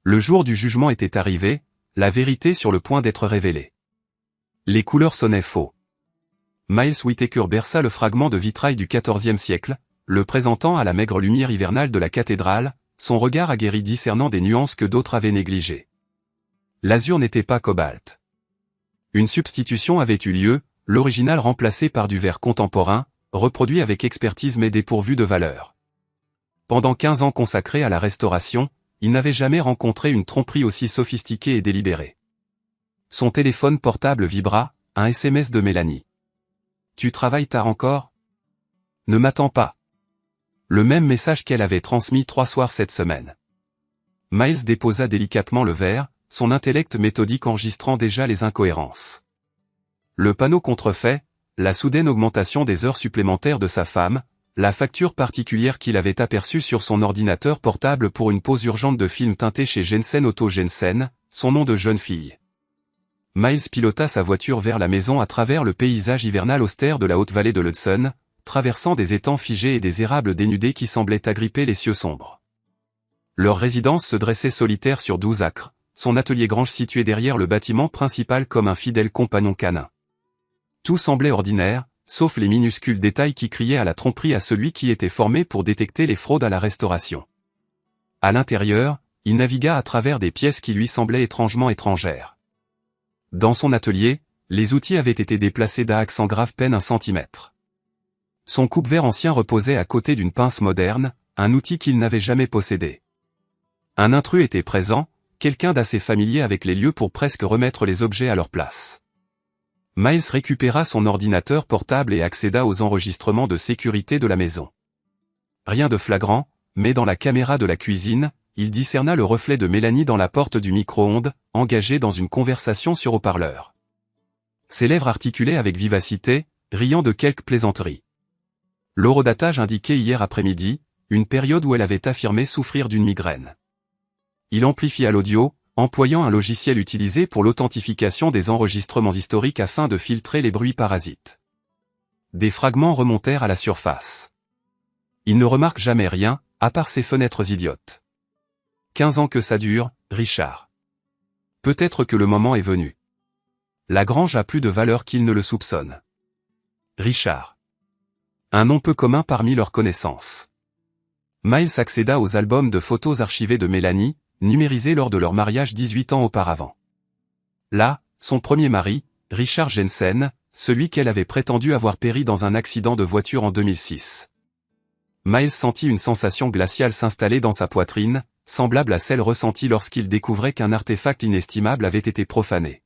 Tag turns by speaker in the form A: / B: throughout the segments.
A: Le jour du jugement était arrivé, la vérité sur le point d'être révélée. Les couleurs sonnaient faux. Miles Whittaker berça le fragment de vitrail du XIVe siècle, le présentant à la maigre lumière hivernale de la cathédrale, son regard aguerri discernant des nuances que d'autres avaient négligées. L'azur n'était pas cobalt. Une substitution avait eu lieu, l'original remplacé par du verre contemporain, reproduit avec expertise mais dépourvu de valeur. Pendant 15 ans consacrés à la restauration, il n'avait jamais rencontré une tromperie aussi sophistiquée et délibérée. Son téléphone portable vibra, un SMS de Mélanie. « Tu travailles tard encore ? Ne m'attends pas. » Le même message qu'elle avait transmis 3 soirs cette semaine. Miles déposa délicatement le verre, son intellect méthodique enregistrant déjà les incohérences. Le panneau contrefait, la soudaine augmentation des heures supplémentaires de sa femme, la facture particulière qu'il avait aperçue sur son ordinateur portable pour une pause urgente de film teinté chez Jensen Auto Jensen, son nom de jeune fille. Miles pilota sa voiture vers la maison à travers le paysage hivernal austère de la haute vallée de l'Hudson, traversant des étangs figés et des érables dénudés qui semblaient agripper les cieux sombres. Leur résidence se dressait solitaire sur 12 acres, son atelier grange situé derrière le bâtiment principal comme un fidèle compagnon canin. Tout semblait ordinaire, sauf les minuscules détails qui criaient à la tromperie à celui qui était formé pour détecter les fraudes à la restauration. À l'intérieur, il navigua à travers des pièces qui lui semblaient étrangement étrangères. Dans son atelier, les outils avaient été déplacés d'axes en grave peine 1 centimètre. Son coupe-verre ancien reposait à côté d'une pince moderne, un outil qu'il n'avait jamais possédé. Un intrus était présent, quelqu'un d'assez familier avec les lieux pour presque remettre les objets à leur place. Miles récupéra son ordinateur portable et accéda aux enregistrements de sécurité de la maison. Rien de flagrant, mais dans la caméra de la cuisine, il discerna le reflet de Mélanie dans la porte du micro-ondes, engagée dans une conversation sur haut-parleur. Ses lèvres articulaient avec vivacité, riant de quelques plaisanteries. L'horodatage indiquait hier après-midi, une période où elle avait affirmé souffrir d'une migraine. Il amplifia l'audio, employant un logiciel utilisé pour l'authentification des enregistrements historiques afin de filtrer les bruits parasites. Des fragments remontèrent à la surface. Il ne remarque jamais rien, à part ses fenêtres idiotes. 15 ans que ça dure, Richard. Peut-être que le moment est venu. La grange a plus de valeur qu'il ne le soupçonne. Richard. Un nom peu commun parmi leurs connaissances. Miles accéda aux albums de photos archivés de Mélanie, numérisés lors de leur mariage 18 ans auparavant. Là, son premier mari, Richard Jensen, celui qu'elle avait prétendu avoir péri dans un accident de voiture en 2006. Miles sentit une sensation glaciale s'installer dans sa poitrine, semblable à celle ressentie lorsqu'il découvrait qu'un artefact inestimable avait été profané.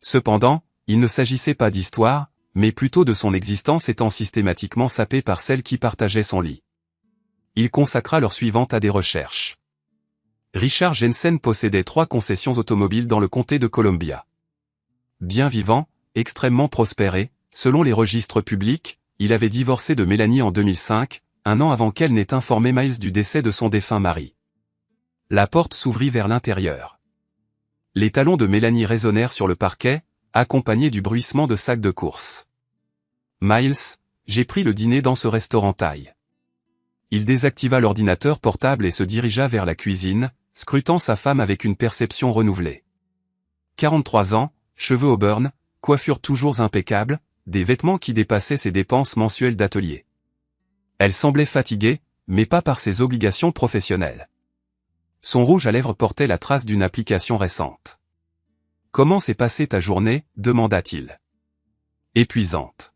A: Cependant, il ne s'agissait pas d'histoire, mais plutôt de son existence étant systématiquement sapée par celle qui partageait son lit. Il consacra l'heure suivante à des recherches. Richard Jensen possédait 3 concessions automobiles dans le comté de Columbia. Bien vivant, extrêmement prospéré, selon les registres publics, il avait divorcé de Mélanie en 2005, un an avant qu'elle n'ait informé Miles du décès de son défunt mari. La porte s'ouvrit vers l'intérieur. Les talons de Mélanie résonnèrent sur le parquet, accompagnés du bruissement de sacs de course. « Miles, j'ai pris le dîner dans ce restaurant thaï. » Il désactiva l'ordinateur portable et se dirigea vers la cuisine, scrutant sa femme avec une perception renouvelée. 43 ans, cheveux auburn, coiffure toujours impeccable, des vêtements qui dépassaient ses dépenses mensuelles d'atelier. Elle semblait fatiguée, mais pas par ses obligations professionnelles. Son rouge à lèvres portait la trace d'une application récente. « Comment s'est passée ta journée ?» demanda-t-il. « Épuisante.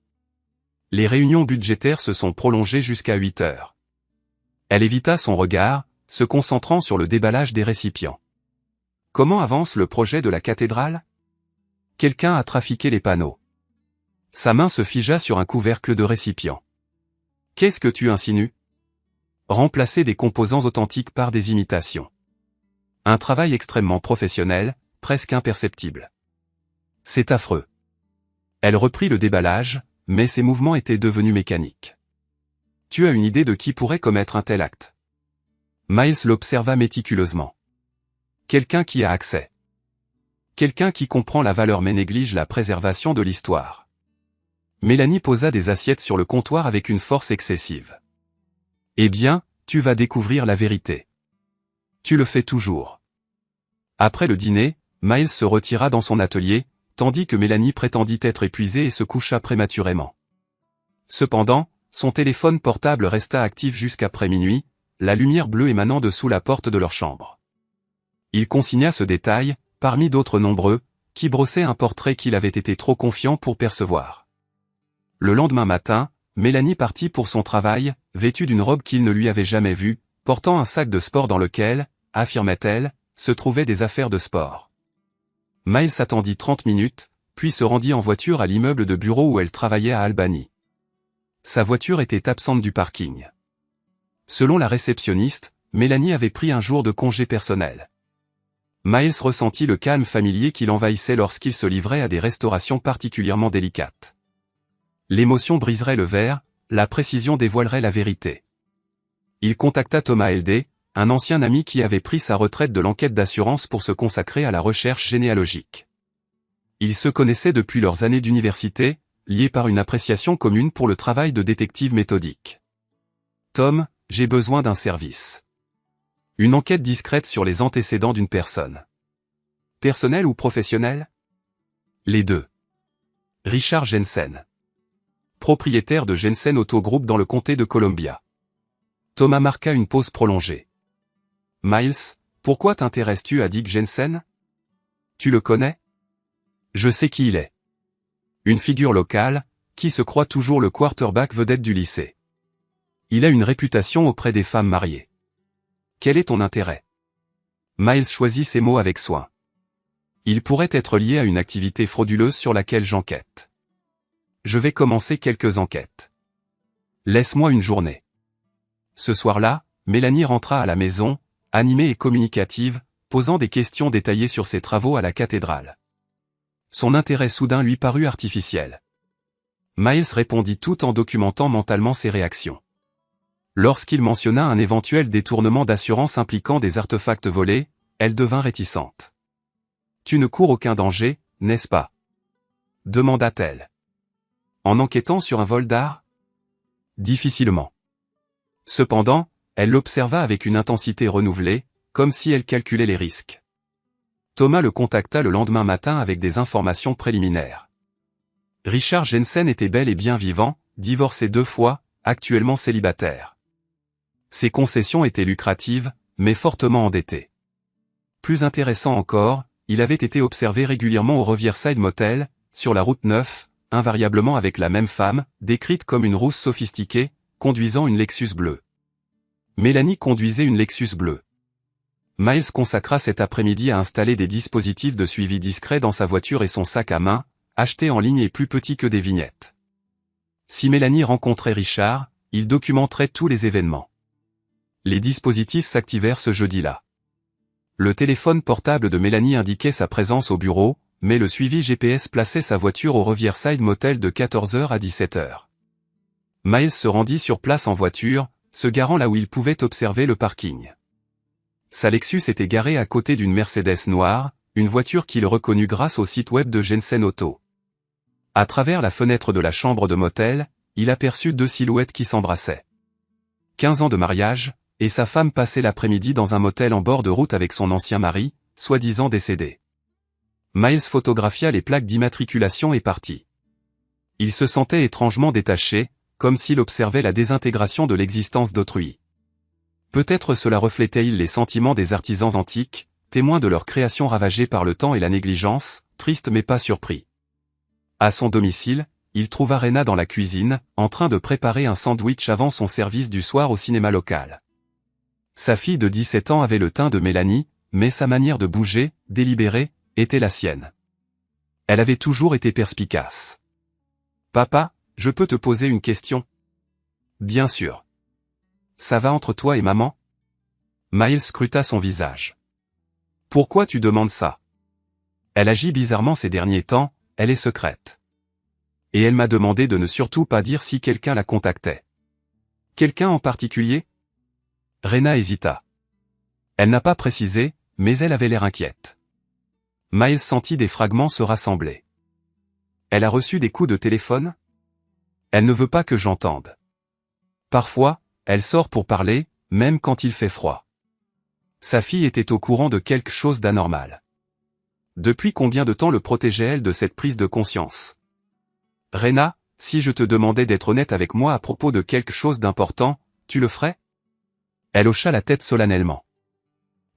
A: Les réunions budgétaires se sont prolongées jusqu'à 8 heures. » Elle évita son regard, se concentrant sur le déballage des récipients. « Comment avance le projet de la cathédrale ? » Quelqu'un a trafiqué les panneaux. Sa main se figea sur un couvercle de récipient. « Qu'est-ce que tu insinues ? » Remplacer des composants authentiques par des imitations. Un travail extrêmement professionnel, presque imperceptible. C'est affreux. Elle reprit le déballage, mais ses mouvements étaient devenus mécaniques. Tu as une idée de qui pourrait commettre un tel acte ? Miles l'observa méticuleusement. Quelqu'un qui a accès. Quelqu'un qui comprend la valeur mais néglige la préservation de l'histoire. Mélanie posa des assiettes sur le comptoir avec une force excessive. Eh bien, tu vas découvrir la vérité. Tu le fais toujours. Après le dîner, Miles se retira dans son atelier, tandis que Mélanie prétendit être épuisée et se coucha prématurément. Cependant, son téléphone portable resta actif jusqu'après minuit, la lumière bleue émanant de sous la porte de leur chambre. Il consigna ce détail, parmi d'autres nombreux, qui brossaient un portrait qu'il avait été trop confiant pour percevoir. Le lendemain matin, Mélanie partit pour son travail, vêtue d'une robe qu'il ne lui avait jamais vue, portant un sac de sport dans lequel, affirmait-elle, se trouvaient des affaires de sport. Miles attendit 30 minutes, puis se rendit en voiture à l'immeuble de bureau où elle travaillait à Albany. Sa voiture était absente du parking. Selon la réceptionniste, Mélanie avait pris un jour de congé personnel. Miles ressentit le calme familier qui l'envahissait lorsqu'il se livrait à des restaurations particulièrement délicates. L'émotion briserait le verre, la précision dévoilerait la vérité. Il contacta Thomas Eldé, un ancien ami qui avait pris sa retraite de l'enquête d'assurance pour se consacrer à la recherche généalogique. Ils se connaissaient depuis leurs années d'université, liés par une appréciation commune pour le travail de détective méthodique. « Tom, j'ai besoin d'un service. Une enquête discrète sur les antécédents d'une personne. Personnelle ou professionnelle ? Les deux. Richard Jensen. Propriétaire de Jensen Auto Group dans le comté de Columbia. » Thomas marqua une pause prolongée. « Miles, pourquoi t'intéresses-tu à Dick Jensen ? Tu le connais ? » ?»« Je sais qui il est. Une figure locale, qui se croit toujours le quarterback vedette du lycée. Il a une réputation auprès des femmes mariées. Quel est ton intérêt ? » Miles choisit ses mots avec soin. « Il pourrait être lié à une activité frauduleuse sur laquelle j'enquête. Je vais commencer quelques enquêtes. Laisse-moi une journée. » Ce soir-là, Mélanie rentra à la maison, animée et communicative, posant des questions détaillées sur ses travaux à la cathédrale. Son intérêt soudain lui parut artificiel. Miles répondit tout en documentant mentalement ses réactions. Lorsqu'il mentionna un éventuel détournement d'assurance impliquant des artefacts volés, elle devint réticente. « Tu ne cours aucun danger, n'est-ce pas ? » demanda-t-elle. « En enquêtant sur un vol d'art ? » Difficilement. Cependant, elle l'observa avec une intensité renouvelée, comme si elle calculait les risques. Thomas le contacta le lendemain matin avec des informations préliminaires. Richard Jensen était bel et bien vivant, divorcé 2 fois, actuellement célibataire. Ses concessions étaient lucratives, mais fortement endetté. Plus intéressant encore, il avait été observé régulièrement au Riverside Motel, sur la route 9, invariablement avec la même femme, décrite comme une rousse sophistiquée, conduisant une Lexus bleue. Mélanie conduisait une Lexus bleue. Miles consacra cet après-midi à installer des dispositifs de suivi discrets dans sa voiture et son sac à main, acheté en ligne et plus petit que des vignettes. Si Mélanie rencontrait Richard, il documenterait tous les événements. Les dispositifs s'activèrent ce jeudi-là. Le téléphone portable de Mélanie indiquait sa présence au bureau, mais le suivi GPS plaçait sa voiture au Riverside Motel de 14h à 17h. Miles se rendit sur place en voiture, se garant là où il pouvait observer le parking. Sa Lexus était garée à côté d'une Mercedes noire, une voiture qu'il reconnut grâce au site web de Jensen Auto. À travers la fenêtre de la chambre de motel, il aperçut 2 silhouettes qui s'embrassaient. 15 ans de mariage, et sa femme passait l'après-midi dans un motel en bord de route avec son ancien mari, soi-disant décédé. Miles photographia les plaques d'immatriculation et partit. Il se sentait étrangement détaché, comme s'il observait la désintégration de l'existence d'autrui. Peut-être cela reflétait-il les sentiments des artisans antiques, témoins de leur création ravagée par le temps et la négligence, triste mais pas surpris. À son domicile, il trouva Rena dans la cuisine, en train de préparer un sandwich avant son service du soir au cinéma local. Sa fille de 17 ans avait le teint de Mélanie, mais sa manière de bouger, délibérée, était la sienne. Elle avait toujours été perspicace. « Papa, je peux te poser une question ? » « Bien sûr. »« Ça va entre toi et maman ?» Miles scruta son visage. « Pourquoi tu demandes ça ? Elle agit bizarrement ces derniers temps, elle est secrète. Et elle m'a demandé de ne surtout pas dire si quelqu'un la contactait. »« Quelqu'un en particulier ?» Rena hésita. Elle n'a pas précisé, mais elle avait l'air inquiète. Miles sentit des fragments se rassembler. « Elle a reçu des coups de téléphone ? Elle ne veut pas que j'entende. Parfois, elle sort pour parler, même quand il fait froid. Sa fille était au courant de quelque chose d'anormal. Depuis combien de temps le protégeait-elle de cette prise de conscience? Rena, si je te demandais d'être honnête avec moi à propos de quelque chose d'important, tu le ferais? Elle hocha la tête solennellement.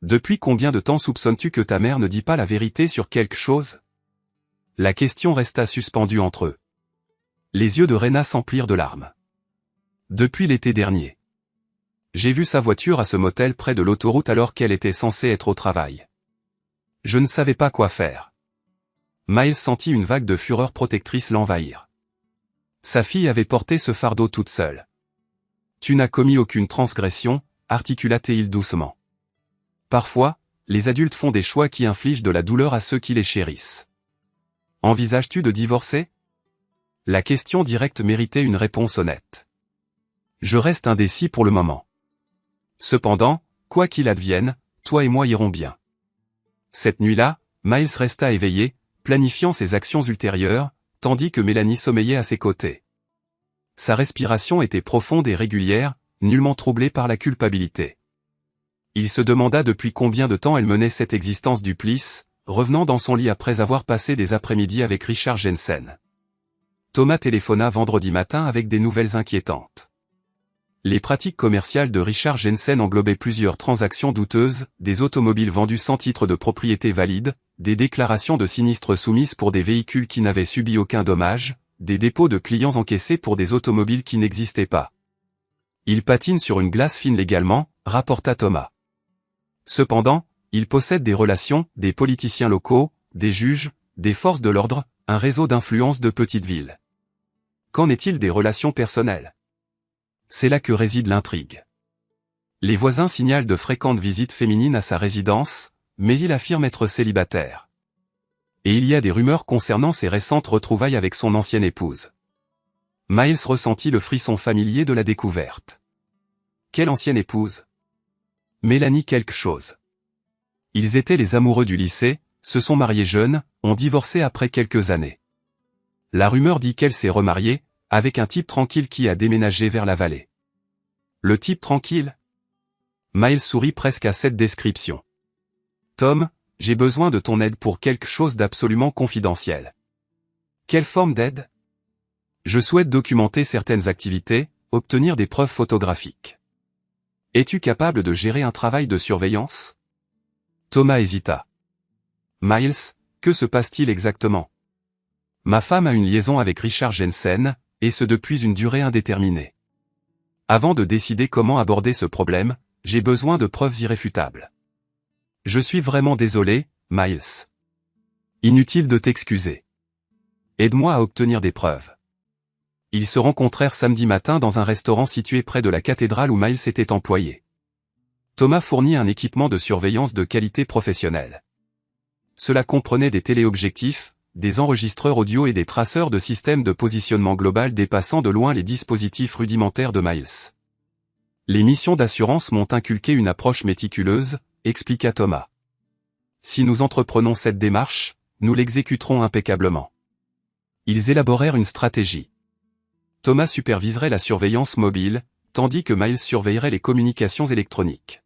A: Depuis combien de temps soupçonnes-tu que ta mère ne dit pas la vérité sur quelque chose? La question resta suspendue entre eux. Les yeux de Rena s'emplirent de larmes. Depuis l'été dernier. J'ai vu sa voiture à ce motel près de l'autoroute alors qu'elle était censée être au travail. Je ne savais pas quoi faire. Miles sentit une vague de fureur protectrice l'envahir. Sa fille avait porté ce fardeau toute seule. Tu n'as commis aucune transgression, articula-t-il doucement. Parfois, les adultes font des choix qui infligent de la douleur à ceux qui les chérissent. Envisages-tu de divorcer? La question directe méritait une réponse honnête. Je reste indécis pour le moment. Cependant, quoi qu'il advienne, toi et moi irons bien. Cette nuit-là, Miles resta éveillé, planifiant ses actions ultérieures, tandis que Mélanie sommeillait à ses côtés. Sa respiration était profonde et régulière, nullement troublée par la culpabilité. Il se demanda depuis combien de temps elle menait cette existence duplice, revenant dans son lit après avoir passé des après-midi avec Richard Jensen. Thomas téléphona vendredi matin avec des nouvelles inquiétantes. Les pratiques commerciales de Richard Jensen englobaient plusieurs transactions douteuses, des automobiles vendues sans titre de propriété valide, des déclarations de sinistres soumises pour des véhicules qui n'avaient subi aucun dommage, des dépôts de clients encaissés pour des automobiles qui n'existaient pas. Il patine sur une glace fine légalement, rapporta Thomas. Cependant, il possède des relations, des politiciens locaux, des juges, des forces de l'ordre, un réseau d'influence de petites villes. Qu'en est-il des relations personnelles? C'est là que réside l'intrigue. Les voisins signalent de fréquentes visites féminines à sa résidence, mais il affirme être célibataire. Et il y a des rumeurs concernant ses récentes retrouvailles avec son ancienne épouse. Miles ressentit le frisson familier de la découverte. Quelle ancienne épouse? Mélanie quelque chose. Ils étaient les amoureux du lycée, se sont mariés jeunes, ont divorcé après quelques années. La rumeur dit qu'elle s'est remariée, avec un type tranquille qui a déménagé vers la vallée. Le type tranquille? Miles sourit presque à cette description. Tom, j'ai besoin de ton aide pour quelque chose d'absolument confidentiel. Quelle forme d'aide? Je souhaite documenter certaines activités, obtenir des preuves photographiques. Es-tu capable de gérer un travail de surveillance? Thomas hésita. Miles, que se passe-t-il exactement? Ma femme a une liaison avec Richard Jensen, et ce depuis une durée indéterminée. Avant de décider comment aborder ce problème, j'ai besoin de preuves irréfutables. Je suis vraiment désolé, Miles. Inutile de t'excuser. Aide-moi à obtenir des preuves. Ils se rencontrèrent samedi matin dans un restaurant situé près de la cathédrale où Miles était employé. Thomas fournit un équipement de surveillance de qualité professionnelle. Cela comprenait des téléobjectifs, des enregistreurs audio et des traceurs de systèmes de positionnement global dépassant de loin les dispositifs rudimentaires de Miles. Les missions d'assurance m'ont inculqué une approche méticuleuse, expliqua Thomas. Si nous entreprenons cette démarche, nous l'exécuterons impeccablement. Ils élaborèrent une stratégie. Thomas superviserait la surveillance mobile, tandis que Miles surveillerait les communications électroniques.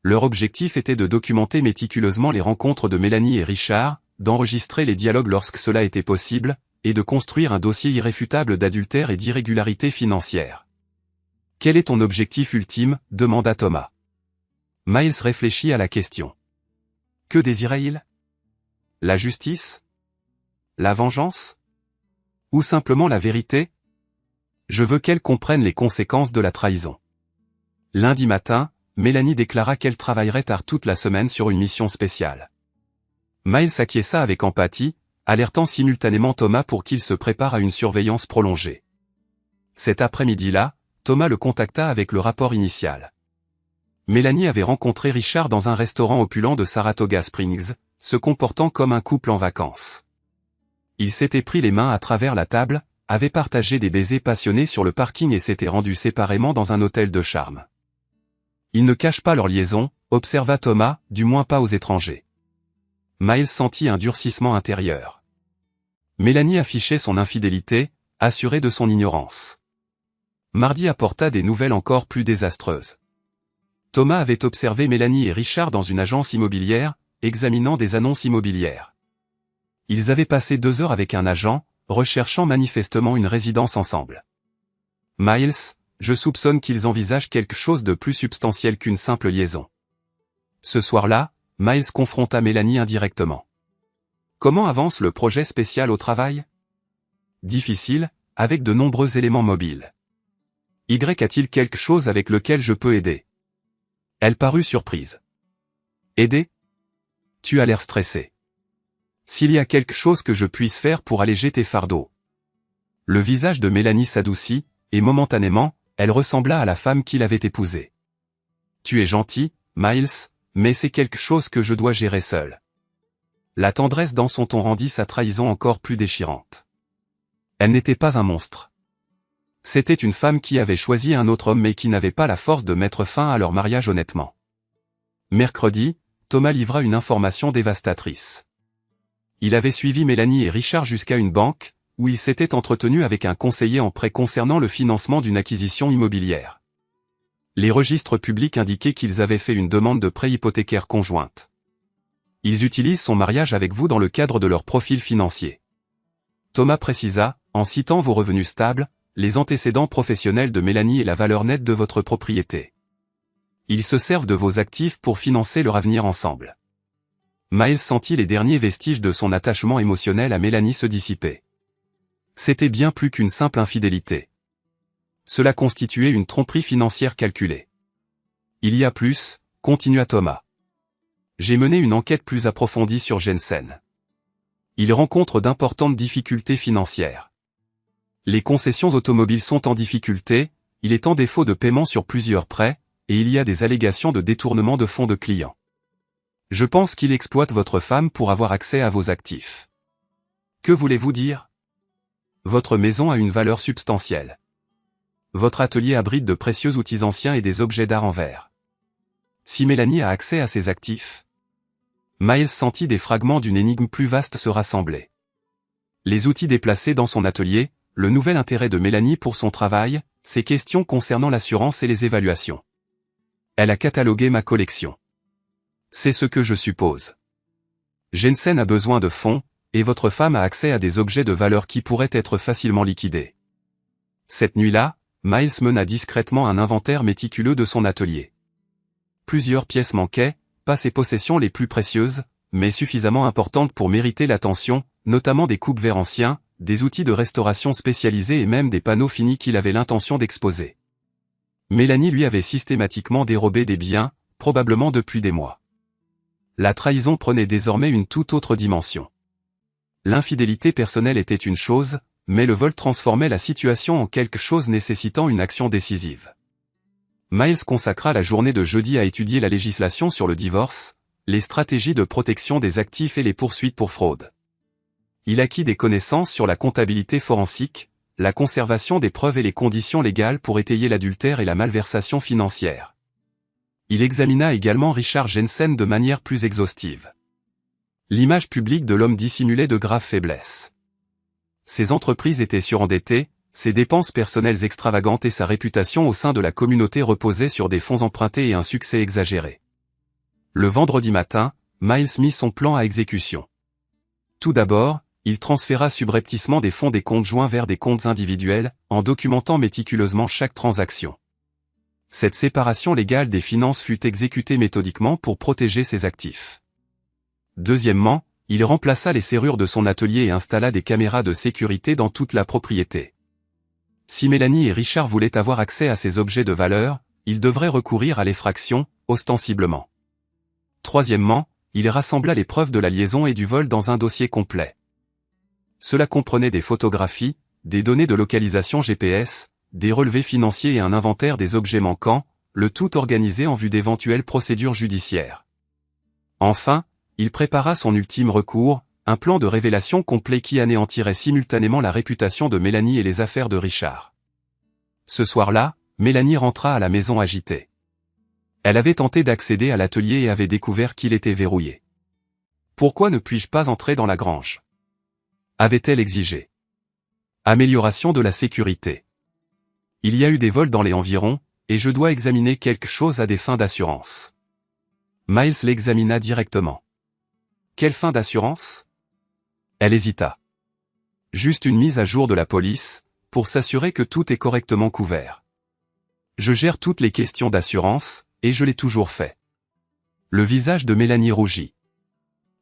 A: Leur objectif était de documenter méticuleusement les rencontres de Mélanie et Richard, d'enregistrer les dialogues lorsque cela était possible, et de construire un dossier irréfutable d'adultère et d'irrégularité financière. Quel est ton objectif ultime? Demanda Thomas. Miles réfléchit à la question. Que désirait-il? La justice? La vengeance? Ou simplement la vérité? Je veux qu'elle comprenne les conséquences de la trahison. Lundi matin, Mélanie déclara qu'elle travaillerait tard toute la semaine sur une mission spéciale. Miles acquiesça avec empathie, alertant simultanément Thomas pour qu'il se prépare à une surveillance prolongée. Cet après-midi-là, Thomas le contacta avec le rapport initial. Mélanie avait rencontré Richard dans un restaurant opulent de Saratoga Springs, se comportant comme un couple en vacances. Ils s'étaient pris les mains à travers la table, avaient partagé des baisers passionnés sur le parking et s'étaient rendus séparément dans un hôtel de charme. Ils ne cachent pas leur liaison, observa Thomas, du moins pas aux étrangers. Miles sentit un durcissement intérieur. Mélanie affichait son infidélité, assurée de son ignorance. Mardi apporta des nouvelles encore plus désastreuses. Thomas avait observé Mélanie et Richard dans une agence immobilière, examinant des annonces immobilières. Ils avaient passé 2 heures avec un agent, recherchant manifestement une résidence ensemble. Miles, je soupçonne qu'ils envisagent quelque chose de plus substantiel qu'une simple liaison. Ce soir-là, Miles confronta Mélanie indirectement. Comment avance le projet spécial au travail? Difficile, avec de nombreux éléments mobiles. Y a-t-il quelque chose avec lequel je peux aider? Elle parut surprise. Aider? Tu as l'air stressé. S'il y a quelque chose que je puisse faire pour alléger tes fardeaux. Le visage de Mélanie s'adoucit, et momentanément, elle ressembla à la femme qu'il avait épousée. Tu es gentil, Miles, mais c'est quelque chose que je dois gérer seul. La tendresse dans son ton rendit sa trahison encore plus déchirante. Elle n'était pas un monstre. C'était une femme qui avait choisi un autre homme mais qui n'avait pas la force de mettre fin à leur mariage honnêtement. Mercredi, Thomas livra une information dévastatrice. Il avait suivi Mélanie et Richard jusqu'à une banque, où il s'était entretenu avec un conseiller en prêt concernant le financement d'une acquisition immobilière. Les registres publics indiquaient qu'ils avaient fait une demande de prêt hypothécaire conjointe. Ils utilisent son mariage avec vous dans le cadre de leur profil financier. Thomas précisa, en citant vos revenus stables, les antécédents professionnels de Mélanie et la valeur nette de votre propriété. Ils se servent de vos actifs pour financer leur avenir ensemble. Miles sentit les derniers vestiges de son attachement émotionnel à Mélanie se dissiper. C'était bien plus qu'une simple infidélité. Cela constituait une tromperie financière calculée. Il y a plus, continua Thomas. J'ai mené une enquête plus approfondie sur Jensen. Il rencontre d'importantes difficultés financières. Les concessions automobiles sont en difficulté, il est en défaut de paiement sur plusieurs prêts, et il y a des allégations de détournement de fonds de clients. Je pense qu'il exploite votre femme pour avoir accès à vos actifs. Que voulez-vous dire? Votre maison a une valeur substantielle. Votre atelier abrite de précieux outils anciens et des objets d'art en verre. Si Mélanie a accès à ses actifs, Miles sentit des fragments d'une énigme plus vaste se rassembler. Les outils déplacés dans son atelier, le nouvel intérêt de Mélanie pour son travail, ses questions concernant l'assurance et les évaluations. Elle a catalogué ma collection. C'est ce que je suppose. Jensen a besoin de fonds, et votre femme a accès à des objets de valeur qui pourraient être facilement liquidés. Cette nuit-là, Miles mena discrètement un inventaire méticuleux de son atelier. Plusieurs pièces manquaient, pas ses possessions les plus précieuses, mais suffisamment importantes pour mériter l'attention, notamment des coupes-verres anciens, des outils de restauration spécialisés et même des panneaux finis qu'il avait l'intention d'exposer. Mélanie lui avait systématiquement dérobé des biens, probablement depuis des mois. La trahison prenait désormais une toute autre dimension. L'infidélité personnelle était une chose, mais le vol transformait la situation en quelque chose nécessitant une action décisive. Miles consacra la journée de jeudi à étudier la législation sur le divorce, les stratégies de protection des actifs et les poursuites pour fraude. Il acquit des connaissances sur la comptabilité forensique, la conservation des preuves et les conditions légales pour étayer l'adultère et la malversation financière. Il examina également Richard Jensen de manière plus exhaustive. L'image publique de l'homme dissimulait de graves faiblesses. Ses entreprises étaient surendettées, ses dépenses personnelles extravagantes et sa réputation au sein de la communauté reposaient sur des fonds empruntés et un succès exagéré. Le vendredi matin, Miles mit son plan à exécution. Tout d'abord, il transféra subrepticement des fonds des comptes joints vers des comptes individuels, en documentant méticuleusement chaque transaction. Cette séparation légale des finances fut exécutée méthodiquement pour protéger ses actifs. Deuxièmement, il remplaça les serrures de son atelier et installa des caméras de sécurité dans toute la propriété. Si Mélanie et Richard voulaient avoir accès à ces objets de valeur, ils devraient recourir à l'effraction, ostensiblement. Troisièmement, il rassembla les preuves de la liaison et du vol dans un dossier complet. Cela comprenait des photographies, des données de localisation GPS, des relevés financiers et un inventaire des objets manquants, le tout organisé en vue d'éventuelles procédures judiciaires. Enfin, il prépara son ultime recours, un plan de révélation complet qui anéantirait simultanément la réputation de Mélanie et les affaires de Richard. Ce soir-là, Mélanie rentra à la maison agitée. Elle avait tenté d'accéder à l'atelier et avait découvert qu'il était verrouillé. « Pourquoi ne puis-je pas entrer dans la grange ?» avait-elle exigé. Amélioration de la sécurité. Il y a eu des vols dans les environs, et je dois examiner quelque chose à des fins d'assurance. Miles l'examina directement. Quelle fin d'assurance? Elle hésita. Juste une mise à jour de la police, pour s'assurer que tout est correctement couvert. Je gère toutes les questions d'assurance, et je l'ai toujours fait. Le visage de Mélanie rougit.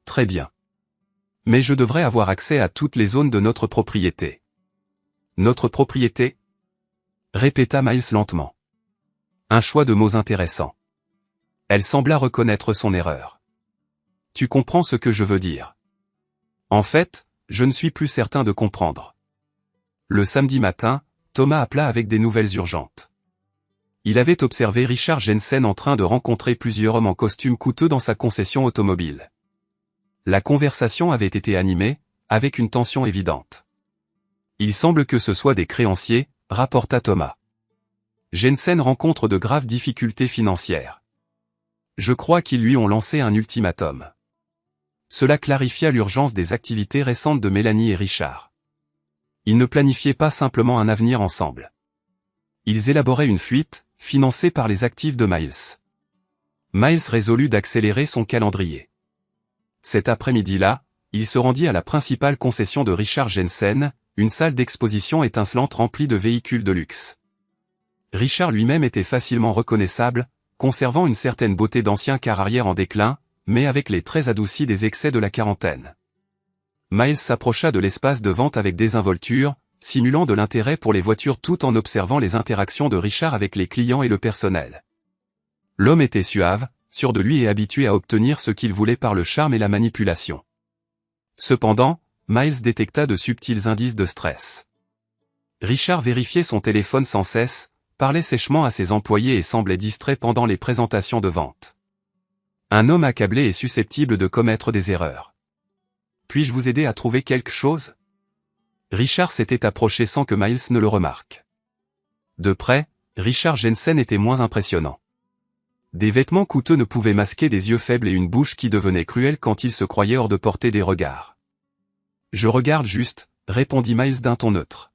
A: Très bien. Mais je devrais avoir accès à toutes les zones de notre propriété. Notre propriété? Répéta Miles lentement. Un choix de mots intéressant. Elle sembla reconnaître son erreur. Tu comprends ce que je veux dire. En fait, je ne suis plus certain de comprendre. Le samedi matin, Thomas appela avec des nouvelles urgentes. Il avait observé Richard Jensen en train de rencontrer plusieurs hommes en costume coûteux dans sa concession automobile. La conversation avait été animée, avec une tension évidente. Il semble que ce soit des créanciers, rapporta Thomas. Jensen rencontre de graves difficultés financières. Je crois qu'ils lui ont lancé un ultimatum. Cela clarifia l'urgence des activités récentes de Mélanie et Richard. Ils ne planifiaient pas simplement un avenir ensemble. Ils élaboraient une fuite, financée par les actifs de Miles. Miles résolut d'accélérer son calendrier. Cet après-midi-là, il se rendit à la principale concession de Richard Jensen, une salle d'exposition étincelante remplie de véhicules de luxe. Richard lui-même était facilement reconnaissable, conservant une certaine beauté d'ancien car arrière en déclin, mais avec les traits adoucis des excès de la quarantaine. Miles s'approcha de l'espace de vente avec désinvolture, simulant de l'intérêt pour les voitures tout en observant les interactions de Richard avec les clients et le personnel. L'homme était suave, sûr de lui et habitué à obtenir ce qu'il voulait par le charme et la manipulation. Cependant, Miles détecta de subtils indices de stress. Richard vérifiait son téléphone sans cesse, parlait sèchement à ses employés et semblait distrait pendant les présentations de vente. Un homme accablé est susceptible de commettre des erreurs. Puis-je vous aider à trouver quelque chose? Richard s'était approché sans que Miles ne le remarque. De près, Richard Jensen était moins impressionnant. Des vêtements coûteux ne pouvaient masquer des yeux faibles et une bouche qui devenait cruelle quand il se croyait hors de portée des regards. Je regarde juste, répondit Miles d'un ton neutre.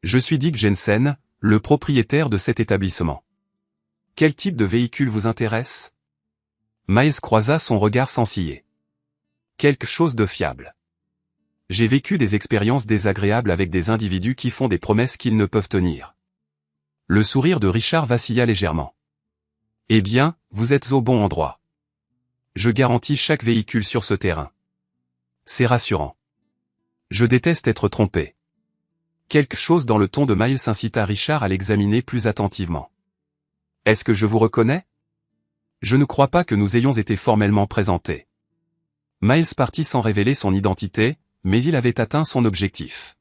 A: Je suis Dick Jensen, le propriétaire de cet établissement. Quel type de véhicule vous intéresse? Miles croisa son regard sans ciller. Quelque chose de fiable. J'ai vécu des expériences désagréables avec des individus qui font des promesses qu'ils ne peuvent tenir. Le sourire de Richard vacilla légèrement. Eh bien, vous êtes au bon endroit. Je garantis chaque véhicule sur ce terrain. C'est rassurant. Je déteste être trompé. Quelque chose dans le ton de Miles incita Richard à l'examiner plus attentivement. Est-ce que je vous reconnais? Je ne crois pas que nous ayons été formellement présentés. Miles partit sans révéler son identité, mais il avait atteint son objectif.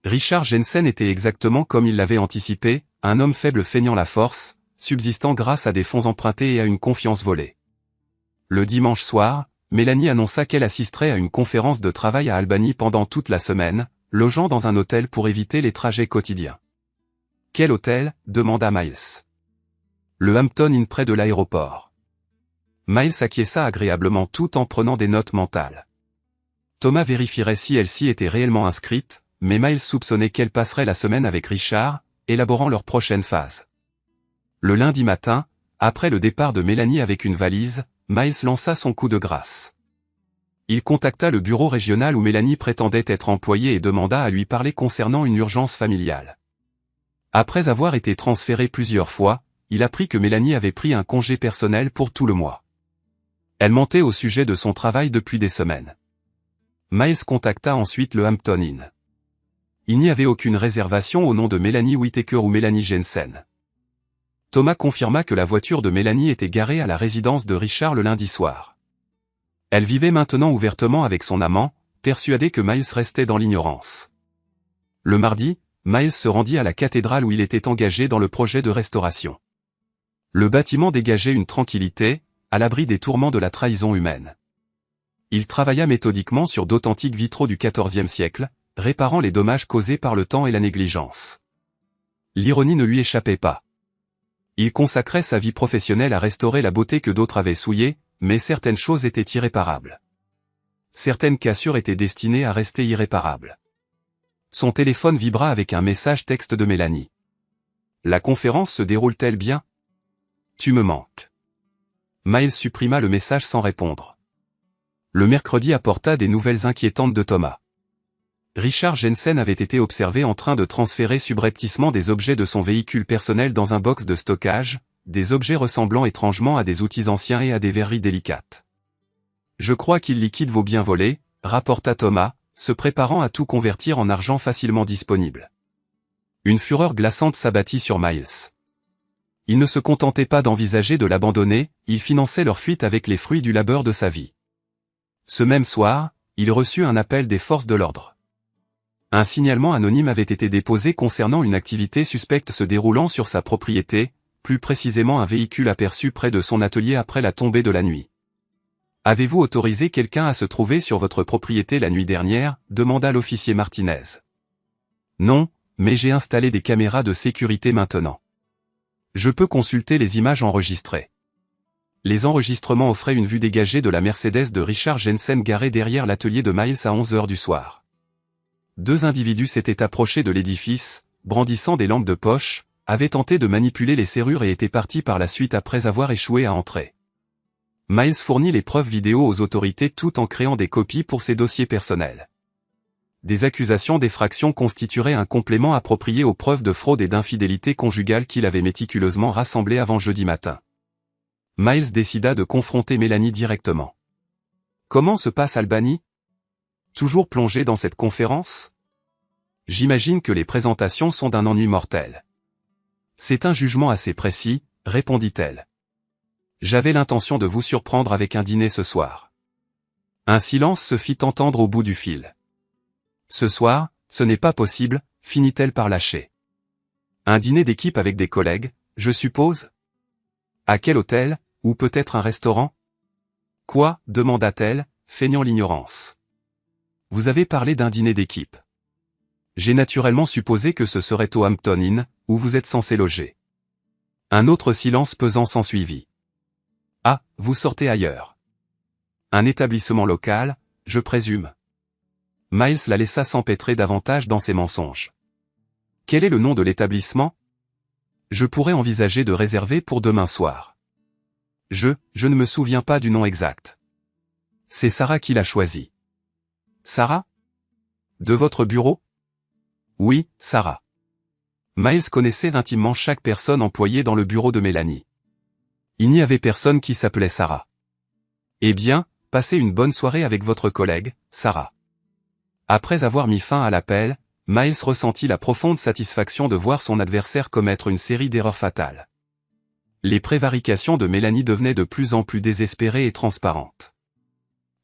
A: Richard Jensen était exactement comme il l'avait anticipé, un homme faible feignant la force, subsistant grâce à des fonds empruntés et à une confiance volée. Le dimanche soir, Mélanie annonça qu'elle assisterait à une conférence de travail à Albany pendant toute la semaine, logeant dans un hôtel pour éviter les trajets quotidiens. Quel hôtel? Demanda Miles. Le Hampton Inn près de l'aéroport. Miles acquiesça agréablement tout en prenant des notes mentales. Thomas vérifierait si elle-ci était réellement inscrite, mais Miles soupçonnait qu'elle passerait la semaine avec Richard, élaborant leur prochaine phase. Le lundi matin, après le départ de Mélanie avec une valise, Miles lança son coup de grâce. Il contacta le bureau régional où Mélanie prétendait être employée et demanda à lui parler concernant une urgence familiale. Après avoir été transféré plusieurs fois, il apprit que Mélanie avait pris un congé personnel pour tout le mois. Elle mentait au sujet de son travail depuis des semaines. Miles contacta ensuite le Hampton Inn. Il n'y avait aucune réservation au nom de Mélanie Whittaker ou Mélanie Jensen. Thomas confirma que la voiture de Mélanie était garée à la résidence de Richard le lundi soir. Elle vivait maintenant ouvertement avec son amant, persuadée que Miles restait dans l'ignorance. Le mardi, Miles se rendit à la cathédrale où il était engagé dans le projet de restauration. Le bâtiment dégageait une tranquillité, à l'abri des tourments de la trahison humaine. Il travailla méthodiquement sur d'authentiques vitraux du XIVe siècle, réparant les dommages causés par le temps et la négligence. L'ironie ne lui échappait pas. Il consacrait sa vie professionnelle à restaurer la beauté que d'autres avaient souillée, mais certaines choses étaient irréparables. Certaines cassures étaient destinées à rester irréparables. Son téléphone vibra avec un message texte de Mélanie. La conférence se déroule-t-elle bien? Tu me manques. Miles supprima le message sans répondre. Le mercredi apporta des nouvelles inquiétantes de Thomas. Richard Jensen avait été observé en train de transférer subrepticement des objets de son véhicule personnel dans un box de stockage, des objets ressemblant étrangement à des outils anciens et à des verreries délicates. Je crois qu'il liquide vos biens volés, rapporta Thomas, se préparant à tout convertir en argent facilement disponible. Une fureur glaçante s'abattit sur Miles. Il ne se contentait pas d'envisager de l'abandonner, il finançait leur fuite avec les fruits du labeur de sa vie. Ce même soir, il reçut un appel des forces de l'ordre. Un signalement anonyme avait été déposé concernant une activité suspecte se déroulant sur sa propriété, plus précisément un véhicule aperçu près de son atelier après la tombée de la nuit. « Avez-vous autorisé quelqu'un à se trouver sur votre propriété la nuit dernière » demanda l'officier Martinez. « Non, mais j'ai installé des caméras de sécurité maintenant. Je peux consulter les images enregistrées. » Les enregistrements offraient une vue dégagée de la Mercedes de Richard Jensen garée derrière l'atelier de Miles à 11 h du soir. Deux individus s'étaient approchés de l'édifice, brandissant des lampes de poche, avaient tenté de manipuler les serrures et étaient partis par la suite après avoir échoué à entrer. Miles fournit les preuves vidéo aux autorités tout en créant des copies pour ses dossiers personnels. Des accusations d'effraction constitueraient un complément approprié aux preuves de fraude et d'infidélité conjugale qu'il avait méticuleusement rassemblées avant jeudi matin. Miles décida de confronter Mélanie directement. Comment se passe Albany? Toujours plongé dans cette conférence? J'imagine que les présentations sont d'un ennui mortel. C'est un jugement assez précis, répondit-elle. J'avais l'intention de vous surprendre avec un dîner ce soir. Un silence se fit entendre au bout du fil. Ce soir, ce n'est pas possible, finit-elle par lâcher. Un dîner d'équipe avec des collègues, je suppose? À quel hôtel, ou peut-être un restaurant? Quoi, demanda-t-elle, feignant l'ignorance. Vous avez parlé d'un dîner d'équipe. J'ai naturellement supposé que ce serait au Hampton Inn, où vous êtes censé loger. Un autre silence pesant s'ensuivit. Ah, vous sortez ailleurs. Un établissement local, je présume. Miles la laissa s'empêtrer davantage dans ses mensonges. Quel est le nom de l'établissement? Je pourrais envisager de réserver pour demain soir. Je ne me souviens pas du nom exact. C'est Sarah qui l'a choisi. Sarah? De votre bureau? Oui, Sarah. Miles connaissait intimement chaque personne employée dans le bureau de Mélanie. Il n'y avait personne qui s'appelait Sarah. Eh bien, passez une bonne soirée avec votre collègue, Sarah. Après avoir mis fin à l'appel, Miles ressentit la profonde satisfaction de voir son adversaire commettre une série d'erreurs fatales. Les prévarications de Mélanie devenaient de plus en plus désespérées et transparentes.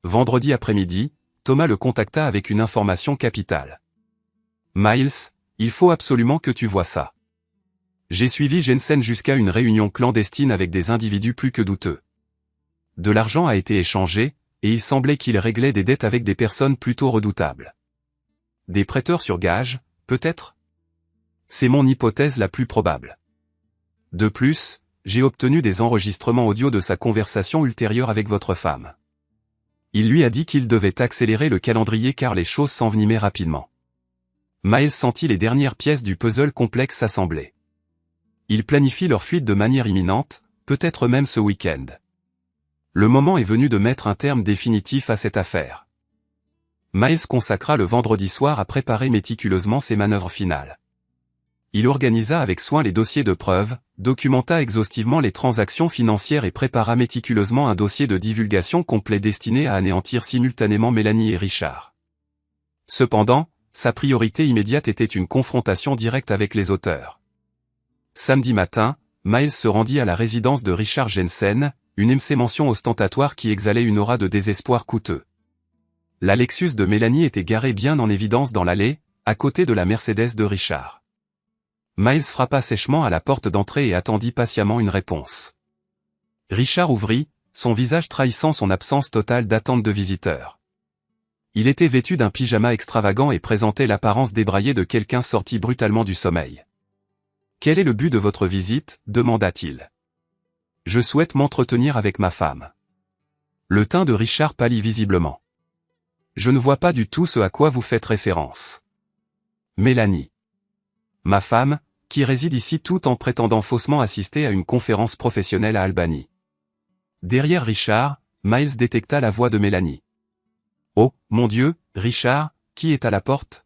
A: Vendredi après-midi, Thomas le contacta avec une information capitale. « Miles, il faut absolument que tu vois ça. J'ai suivi Jensen jusqu'à une réunion clandestine avec des individus plus que douteux. De l'argent a été échangé, et il semblait qu'il réglait des dettes avec des personnes plutôt redoutables. Des prêteurs sur gage, peut-être? C'est mon hypothèse la plus probable. De plus, j'ai obtenu des enregistrements audio de sa conversation ultérieure avec votre femme. Il lui a dit qu'il devait accélérer le calendrier car les choses s'envenimaient rapidement. » Miles sentit les dernières pièces du puzzle complexe s'assembler. Ils planifient leur fuite de manière imminente, peut-être même ce week-end. Le moment est venu de mettre un terme définitif à cette affaire. Miles consacra le vendredi soir à préparer méticuleusement ses manœuvres finales. Il organisa avec soin les dossiers de preuves, documenta exhaustivement les transactions financières et prépara méticuleusement un dossier de divulgation complet destiné à anéantir simultanément Mélanie et Richard. Cependant, sa priorité immédiate était une confrontation directe avec les auteurs. Samedi matin, Miles se rendit à la résidence de Richard Jensen, une mention ostentatoire qui exhalait une aura de désespoir coûteux. La Lexus de Mélanie était garée bien en évidence dans l'allée, à côté de la Mercedes de Richard. Miles frappa sèchement à la porte d'entrée et attendit patiemment une réponse. Richard ouvrit, son visage trahissant son absence totale d'attente de visiteurs. Il était vêtu d'un pyjama extravagant et présentait l'apparence débraillée de quelqu'un sorti brutalement du sommeil. « Quel est le but de votre visite ?» demanda-t-il. « Je souhaite m'entretenir avec ma femme. » Le teint de Richard pâlit visiblement. « Je ne vois pas du tout ce à quoi vous faites référence. » Mélanie. « Ma femme, qui réside ici tout en prétendant faussement assister à une conférence professionnelle à Albany. Derrière Richard, Miles détecta la voix de Mélanie. « Oh, mon Dieu, Richard, qui est à la porte ?»«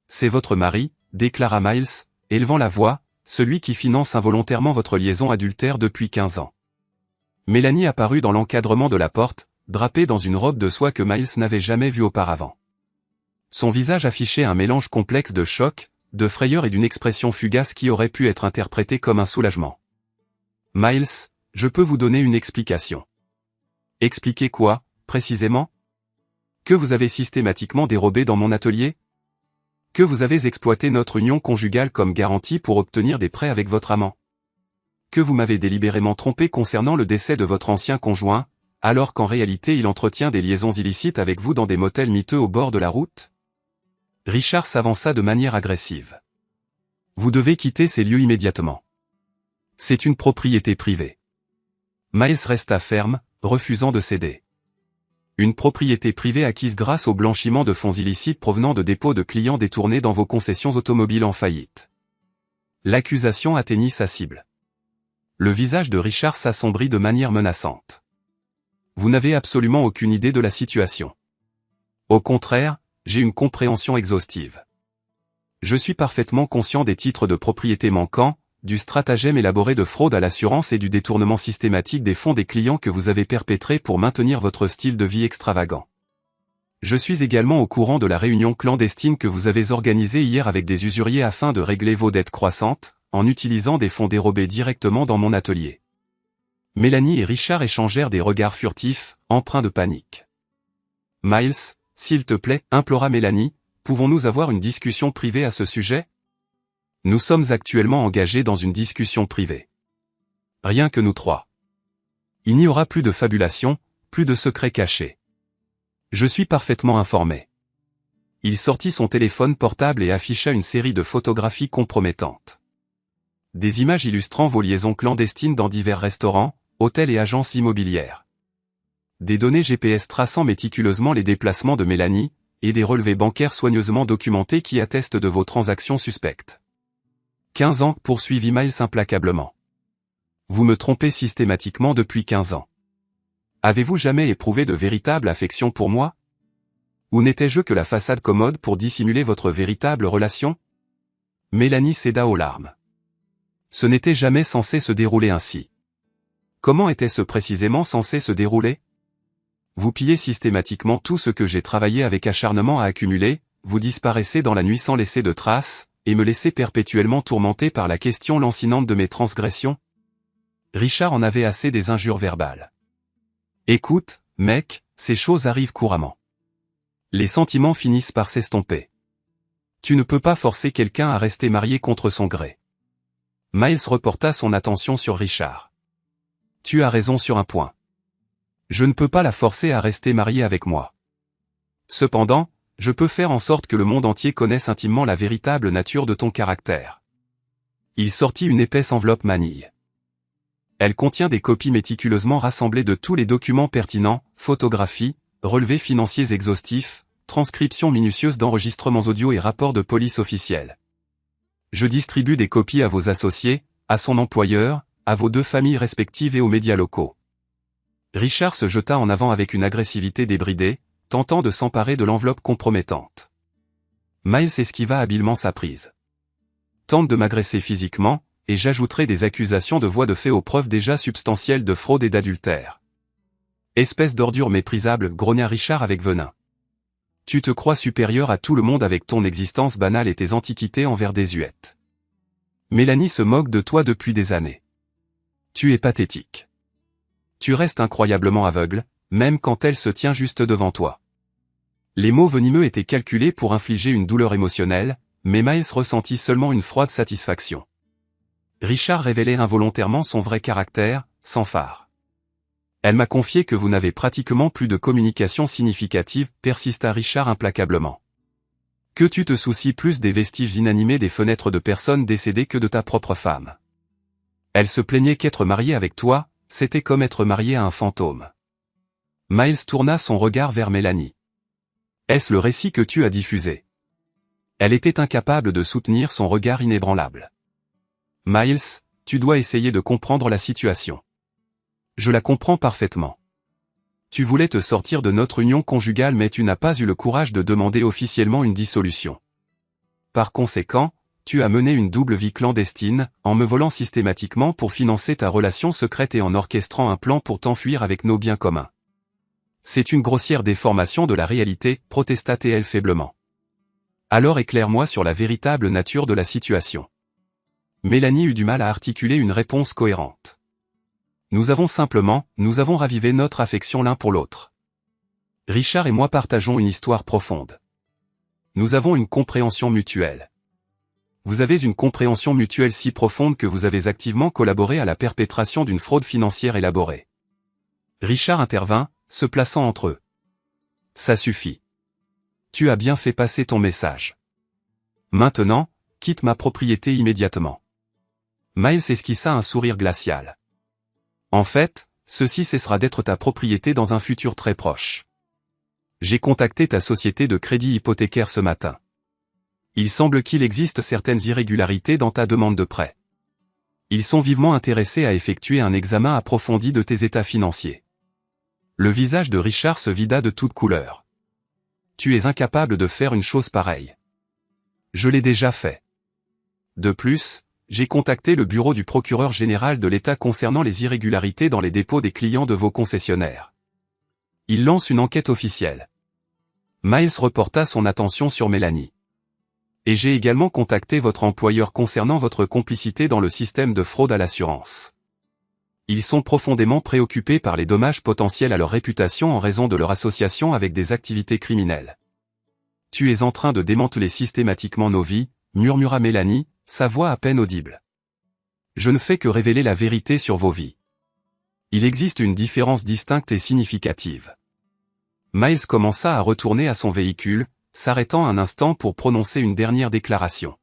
A: C'est votre mari, » déclara Miles, élevant la voix, « celui qui finance involontairement votre liaison adultère depuis 15 ans. » Mélanie apparut dans l'encadrement de la porte, drapée dans une robe de soie que Miles n'avait jamais vue auparavant. Son visage affichait un mélange complexe de choc, de frayeur et d'une expression fugace qui aurait pu être interprétée comme un soulagement. « Miles, je peux vous donner une explication. » « Expliquer quoi, précisément ? Que vous avez systématiquement dérobé dans mon atelier ? Que vous avez exploité notre union conjugale comme garantie pour obtenir des prêts avec votre amant ? Que vous m'avez délibérément trompé concernant le décès de votre ancien conjoint, alors qu'en réalité il entretient des liaisons illicites avec vous dans des motels miteux au bord de la route ? Richard s'avança de manière agressive. Vous devez quitter ces lieux immédiatement. C'est une propriété privée. Miles resta ferme, refusant de céder. Une propriété privée acquise grâce au blanchiment de fonds illicites provenant de dépôts de clients détournés dans vos concessions automobiles en faillite. L'accusation atteignit sa cible. Le visage de Richard s'assombrit de manière menaçante. Vous n'avez absolument aucune idée de la situation. Au contraire, j'ai une compréhension exhaustive. Je suis parfaitement conscient des titres de propriété manquants, du stratagème élaboré de fraude à l'assurance et du détournement systématique des fonds des clients que vous avez perpétré pour maintenir votre style de vie extravagant. Je suis également au courant de la réunion clandestine que vous avez organisée hier avec des usuriers afin de régler vos dettes croissantes, en utilisant des fonds dérobés directement dans mon atelier. Mélanie et Richard échangèrent des regards furtifs, empreints de panique. Miles, s'il te plaît, implora Mélanie, pouvons-nous avoir une discussion privée à ce sujet ? Nous sommes actuellement engagés dans une discussion privée. Rien que nous trois. Il n'y aura plus de fabulation, plus de secrets cachés. Je suis parfaitement informé. Il sortit son téléphone portable et afficha une série de photographies compromettantes. Des images illustrant vos liaisons clandestines dans divers restaurants, hôtels et agences immobilières. Des données GPS traçant méticuleusement les déplacements de Mélanie, et des relevés bancaires soigneusement documentés qui attestent de vos transactions suspectes. 15 ans, poursuivit Miles implacablement. Vous me trompez systématiquement depuis 15 ans. Avez-vous jamais éprouvé de véritable affection pour moi ? Ou n'étais-je que la façade commode pour dissimuler votre véritable relation ? Mélanie céda aux larmes. Ce n'était jamais censé se dérouler ainsi. Comment était-ce précisément censé se dérouler ? Vous pillez systématiquement tout ce que j'ai travaillé avec acharnement à accumuler, vous disparaissez dans la nuit sans laisser de traces, et me laissez perpétuellement tourmenté par la question lancinante de mes transgressions ? Richard en avait assez des injures verbales. Écoute, mec, ces choses arrivent couramment. Les sentiments finissent par s'estomper. Tu ne peux pas forcer quelqu'un à rester marié contre son gré. Miles reporta son attention sur Richard. Tu as raison sur un point. Je ne peux pas la forcer à rester mariée avec moi. Cependant, je peux faire en sorte que le monde entier connaisse intimement la véritable nature de ton caractère. Il sortit une épaisse enveloppe manille. Elle contient des copies méticuleusement rassemblées de tous les documents pertinents, photographies, relevés financiers exhaustifs, transcriptions minutieuses d'enregistrements audio et rapports de police officiels. Je distribue des copies à vos associés, à son employeur, à vos 2 familles respectives et aux médias locaux. Richard se jeta en avant avec une agressivité débridée, tentant de s'emparer de l'enveloppe compromettante. Miles esquiva habilement sa prise. Tente de m'agresser physiquement, et j'ajouterai des accusations de voies de fait aux preuves déjà substantielles de fraude et d'adultère. Espèce d'ordure méprisable, grogna Richard avec venin. Tu te crois supérieur à tout le monde avec ton existence banale et tes antiquités envers désuètes. Mélanie se moque de toi depuis des années. Tu es pathétique. Tu restes incroyablement aveugle, même quand elle se tient juste devant toi. Les mots venimeux étaient calculés pour infliger une douleur émotionnelle, mais Miles ressentit seulement une froide satisfaction. Richard révélait involontairement son vrai caractère, sans phare. Elle m'a confié que vous n'avez pratiquement plus de communication significative, persista Richard implacablement. Que tu te soucies plus des vestiges inanimés des fenêtres de personnes décédées que de ta propre femme. Elle se plaignait qu'être mariée avec toi, c'était comme être marié à un fantôme. Miles tourna son regard vers Mélanie. Est-ce le récit que tu as diffusé ? Elle était incapable de soutenir son regard inébranlable. Miles, tu dois essayer de comprendre la situation. Je la comprends parfaitement. Tu voulais te sortir de notre union conjugale mais tu n'as pas eu le courage de demander officiellement une dissolution. Par conséquent, tu as mené une double vie clandestine, en me volant systématiquement pour financer ta relation secrète et en orchestrant un plan pour t'enfuir avec nos biens communs. C'est une grossière déformation de la réalité, protesta-t-elle faiblement. Alors éclaire-moi sur la véritable nature de la situation. Mélanie eut du mal à articuler une réponse cohérente. Nous avons ravivé notre affection l'un pour l'autre. Richard et moi partageons une histoire profonde. Nous avons une compréhension mutuelle. Vous avez une compréhension mutuelle si profonde que vous avez activement collaboré à la perpétration d'une fraude financière élaborée. Richard intervint, se plaçant entre eux. Ça suffit. Tu as bien fait passer ton message. Maintenant, quitte ma propriété immédiatement. Miles esquissa un sourire glacial. En fait, ceci cessera d'être ta propriété dans un futur très proche. J'ai contacté ta société de crédit hypothécaire ce matin. Il semble qu'il existe certaines irrégularités dans ta demande de prêt. Ils sont vivement intéressés à effectuer un examen approfondi de tes états financiers. Le visage de Richard se vida de toutes couleurs. Tu es incapable de faire une chose pareille. Je l'ai déjà fait. De plus, j'ai contacté le bureau du procureur général de l'État concernant les irrégularités dans les dépôts des clients de vos concessionnaires. Il lance une enquête officielle. Miles reporta son attention sur Mélanie. Et j'ai également contacté votre employeur concernant votre complicité dans le système de fraude à l'assurance. Ils sont profondément préoccupés par les dommages potentiels à leur réputation en raison de leur association avec des activités criminelles. Tu es en train de démanteler systématiquement nos vies, murmura Mélanie, sa voix à peine audible. Je ne fais que révéler la vérité sur vos vies. Il existe une différence distincte et significative. Miles commença à retourner à son véhicule, s'arrêtant un instant pour prononcer une dernière déclaration.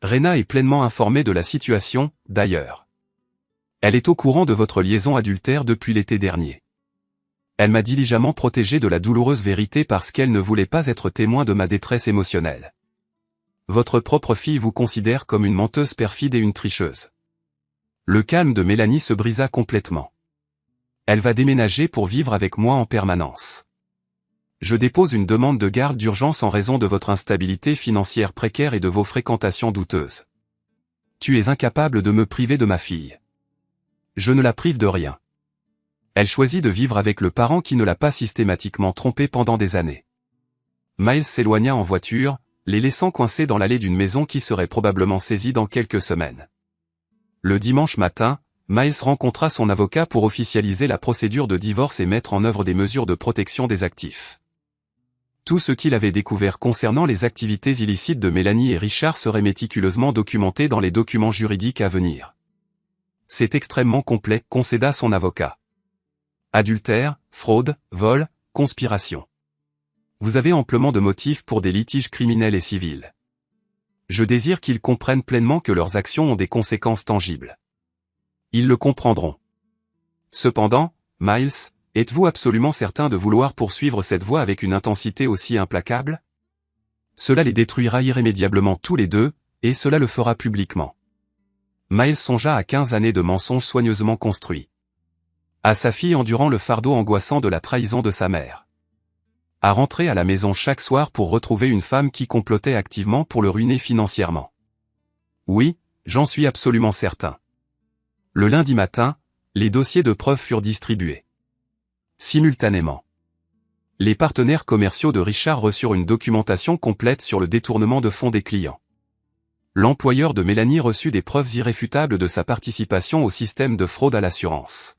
A: Rena est pleinement informée de la situation, d'ailleurs. Elle est au courant de votre liaison adultère depuis l'été dernier. Elle m'a diligemment protégé de la douloureuse vérité parce qu'elle ne voulait pas être témoin de ma détresse émotionnelle. Votre propre fille vous considère comme une menteuse perfide et une tricheuse. Le calme de Mélanie se brisa complètement. Elle va déménager pour vivre avec moi en permanence. Je dépose une demande de garde d'urgence en raison de votre instabilité financière précaire et de vos fréquentations douteuses. Tu es incapable de me priver de ma fille. Je ne la prive de rien. Elle choisit de vivre avec le parent qui ne l'a pas systématiquement trompée pendant des années. Miles s'éloigna en voiture, les laissant coincés dans l'allée d'une maison qui serait probablement saisie dans quelques semaines. Le dimanche matin, Miles rencontra son avocat pour officialiser la procédure de divorce et mettre en œuvre des mesures de protection des actifs. Tout ce qu'il avait découvert concernant les activités illicites de Mélanie et Richard serait méticuleusement documenté dans les documents juridiques à venir. C'est extrêmement complet, concéda son avocat. Adultère, fraude, vol, conspiration. Vous avez amplement de motifs pour des litiges criminels et civils. Je désire qu'ils comprennent pleinement que leurs actions ont des conséquences tangibles. Ils le comprendront. Cependant, Miles, êtes-vous absolument certain de vouloir poursuivre cette voie avec une intensité aussi implacable? Cela les détruira irrémédiablement tous les deux, et cela le fera publiquement. Miles songea à 15 années de mensonges soigneusement construits. À sa fille endurant le fardeau angoissant de la trahison de sa mère. À rentrer à la maison chaque soir pour retrouver une femme qui complotait activement pour le ruiner financièrement. Oui, j'en suis absolument certain. Le lundi matin, les dossiers de preuves furent distribués. Simultanément. Les partenaires commerciaux de Richard reçurent une documentation complète sur le détournement de fonds des clients. L'employeur de Mélanie reçut des preuves irréfutables de sa participation au système de fraude à l'assurance.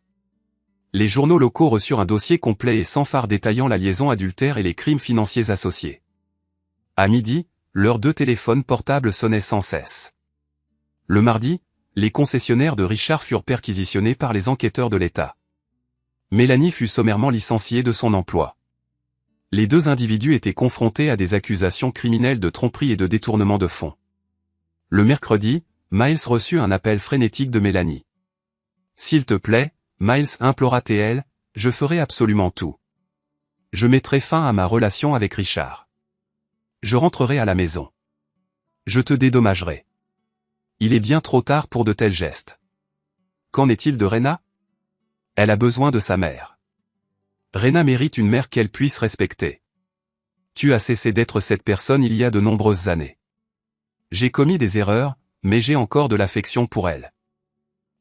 A: Les journaux locaux reçurent un dossier complet et sans phare détaillant la liaison adultère et les crimes financiers associés. À midi, leurs 2 téléphones portables sonnaient sans cesse. Le mardi, les concessionnaires de Richard furent perquisitionnés par les enquêteurs de l'État. Mélanie fut sommairement licenciée de son emploi. Les 2 individus étaient confrontés à des accusations criminelles de tromperie et de détournement de fonds. Le mercredi, Miles reçut un appel frénétique de Mélanie. « S'il te plaît, Miles, implora-t-elle, je ferai absolument tout. Je mettrai fin à ma relation avec Richard. Je rentrerai à la maison. Je te dédommagerai. Il est bien trop tard pour de tels gestes. Qu'en est-il de Rena? Elle a besoin de sa mère. Rena mérite une mère qu'elle puisse respecter. Tu as cessé d'être cette personne il y a de nombreuses années. J'ai commis des erreurs, mais j'ai encore de l'affection pour elle.